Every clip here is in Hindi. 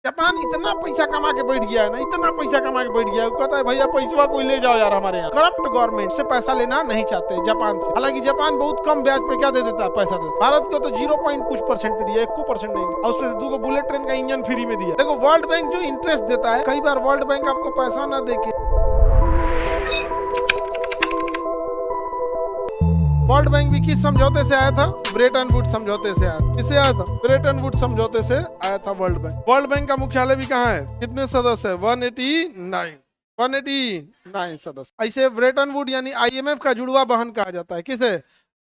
जापान इतना पैसा कमा के बैठ गया है ना, इतना पैसा कमा के बैठ गया है, कहता है भैया पैसा कोई ले जाओ यार हमारे यहाँ। करप्ट गवर्नमेंट से पैसा लेना नहीं चाहते जापान से। हालांकि जापान बहुत कम ब्याज पे क्या दे देता है, पैसा देता है। भारत को तो 0.कुछ% पे दिया, 1% नहीं, और उसमें 2 बुलेट ट्रेन का इंजन फ्री में दिया। देखो वर्ल्ड बैंक जो इंटरेस्ट देता है, कई बार वर्ल्ड बैंक आपको पैसा ना देके, वर्ल्ड बैंक भी किस समझौते से आया था? ब्रेटन वुड्स समझौते से आया था। किससे आया था? ब्रेटन वुड्स समझौते से आया था वर्ल्ड बैंक। वर्ल्ड बैंक का मुख्यालय भी कहाँ है? कितने सदस्य है? 189 सदस्य। ऐसे ब्रेटन वुड यानी IMF का जुड़वा बहन कहा जाता है। किसे?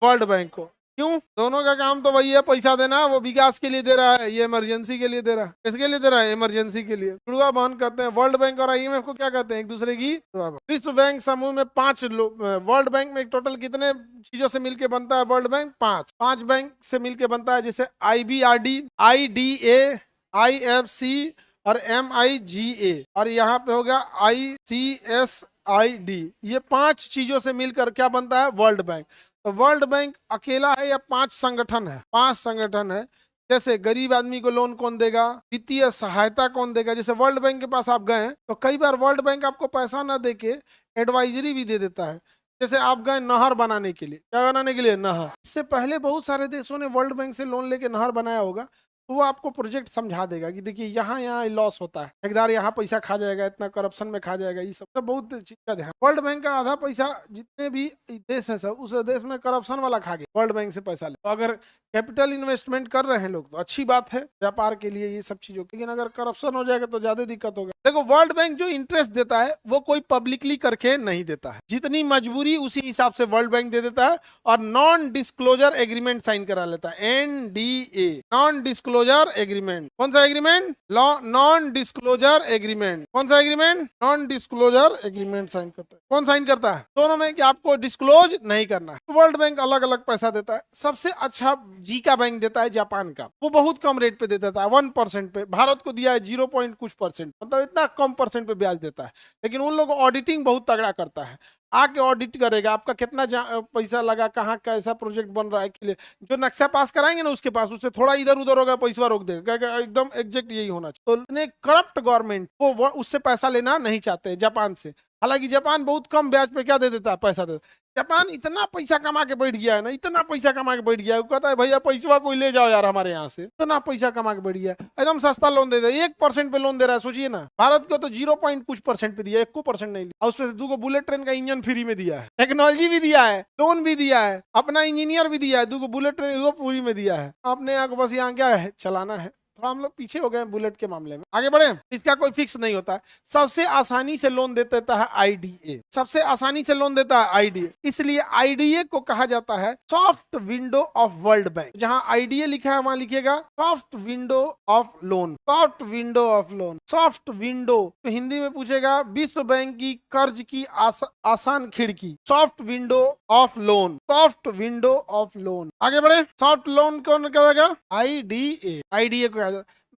वर्ल्ड बैंक को। क्यों? दोनों का काम तो वही है, पैसा देना। वो विकास के लिए दे रहा है, ये इमरजेंसी के लिए दे रहा है। किसके लिए दे रहा है? इमरजेंसी के लिए। जुड़वा बहन कहते हैं। वर्ल्ड बैंक और IMF को क्या कहते हैं? एक दूसरे की जुड़वा बहन। विश्व बैंक समूह में 5 लोग। वर्ल्ड बैंक में टोटल कितने चीजों से मिलकर बनता है वर्ल्ड बैंक? 5 बैंक से मिलकर बनता है, जैसे IBRD, IDA, IFC और MIGA, और यहाँ पे होगा ICSID। ये 5 चीजों से मिलकर क्या बनता है? World bank. तो वर्ल्ड बैंक अकेला है या 5 संगठन है? 5 संगठन है। जैसे गरीब आदमी को लोन कौन देगा, वित्तीय सहायता कौन देगा। जैसे वर्ल्ड बैंक के पास आप गए तो कई बार वर्ल्ड बैंक आपको पैसा ना देके एडवाइजरी भी दे देता है। जैसे आप गए नहर बनाने के लिए, क्या बनाने के लिए? नहर। इससे पहले बहुत सारे देशों ने वर्ल्ड बैंक से लोन लेके नहर बनाया होगा, तो वो आपको प्रोजेक्ट समझा देगा कि देखिए यहाँ यहाँ लॉस होता है, ठेकेदार यहाँ पैसा खा जाएगा, इतना करप्शन में खा जाएगा। ये सब तो बहुत चीज का ध्यान। वर्ल्ड बैंक का आधा पैसा जितने भी देश है सब, उस देश में करप्शन वाला खा गया वर्ल्ड बैंक से पैसा ले। तो अगर कैपिटल इन्वेस्टमेंट कर रहे हैं लोग तो अच्छी बात है व्यापार के लिए, ये सब चीजों की। लेकिन अगर करप्शन हो जाएगा तो ज्यादा दिक्कत होगा। देखो वर्ल्ड बैंक जो इंटरेस्ट देता है वो कोई पब्लिकली करके नहीं देता है, जितनी मजबूरी उसी हिसाब से वर्ल्ड बैंक दे देता है। और नॉन डिस्क्लोजर एग्रीमेंट साइन करा लेता है, NDA, नॉन डिस्क्लोजर एग्रीमेंट। कौन सा एग्रीमेंट? Non disclosure agreement. कौन सा agreement? Non disclosure agreement sign करता है। कौन साइन करता है? दोनों में कि आपको डिस्क्लोज नहीं करना है। वर्ल्ड बैंक अलग अलग पैसा देता है। सबसे अच्छा जीका बैंक देता है जापान का, वो बहुत कम रेट पे देता है, 1% पे। भारत को दिया है 0.कुछ%, मतलब इतना कम परसेंट पे ब्याज देता है। लेकिन उन लोग ऑडिटिंग बहुत तगड़ा करता है, आके ऑडिट करेगा आपका कितना पैसा लगा, कहाँ कैसा प्रोजेक्ट बन रहा है के लिए। जो नक्शा पास कराएंगे ना उसके पास, उससे थोड़ा इधर उधर होगा पैसा रोक देगा, एकदम एग्जैक्ट यही होना चाहिए। तो करप्ट गवर्नमेंट वो उससे पैसा लेना नहीं चाहते जापान से। हालांकि जापान बहुत कम ब्याज पे क्या दे देता है, पैसा देता है। जापान इतना पैसा कमा के बैठ गया है ना, इतना पैसा कमा के बैठ गया है, कहता है भैया पैसा कोई ले जाओ यार हमारे यहाँ से। इतना पैसा कमा के बैठ गया है, एकदम सस्ता लोन दे दे, 1% पे लोन दे रहा है। सोचिए ना, भारत को तो 0.कुछ% पे दिया, 1% नहीं, और उसमें 2 बुलेट ट्रेन का इंजन फ्री में दिया है, टेक्नोलॉजी भी दिया है, लोन भी दिया है, अपना इंजीनियर भी दिया है, 2 बुलेट ट्रेन वो पूरी में दिया है। आपने यहाँ को बस यहाँ क्या है, चलाना है। थोड़ा हम लोग पीछे हो गए बुलेट के मामले में, आगे बढ़े। इसका कोई फिक्स नहीं होता है। सबसे आसानी से लोन दे देता है IDA, सबसे आसानी से लोन देता है IDA। इसलिए IDA को कहा जाता है soft window of world bank. जहां IDA लिखा है वहां लिखिएगा soft window of loan, soft window of loan, soft window. तो हिंदी में पूछेगा विश्व बैंक की कर्ज की आसान खिड़की, soft window of loan, soft window of loan. आगे बढ़े। सॉफ्ट लोन कौन करेगा? IDA को।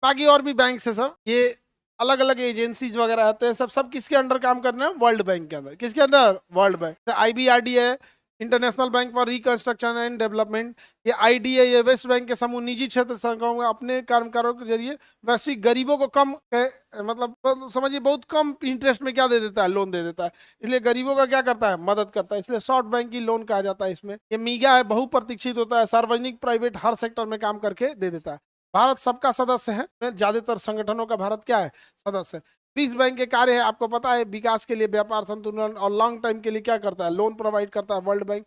बाकी और भी बैंक है सब, ये अलग अलग एजेंसीज वगैरह आते हैं, सब किसके अंडर काम करना है? वर्ल्ड बैंक के अंदर। किसके अंदर? World bank. तो IBRD है, international bank for reconstruction and development. ये IDA, ये वेस्ट बैंक के समूह निजी क्षेत्र संस्थाओं अपने कर्मकारों के जरिए वैश्विक गरीबों को कम मतलब समझिए बहुत कम इंटरेस्ट में क्या दे देता है? लोन दे देता है। इसलिए गरीबों का क्या करता है? मदद करता है। इसलिए शॉर्ट बैंक की लोन कहा जाता है इसमें। ये मीगा है, बहुप्रतीक्षित होता है, सार्वजनिक प्राइवेट हर सेक्टर में काम करके दे देता है। भारत सबका सदस्य है, ज्यादातर संगठनों का भारत क्या है? सदस्य है। विश्व बैंक के कार्य है, आपको पता है, विकास के लिए, व्यापार संतुलन और लॉन्ग टाइम के लिए क्या करता है? लोन प्रोवाइड करता है वर्ल्ड बैंक।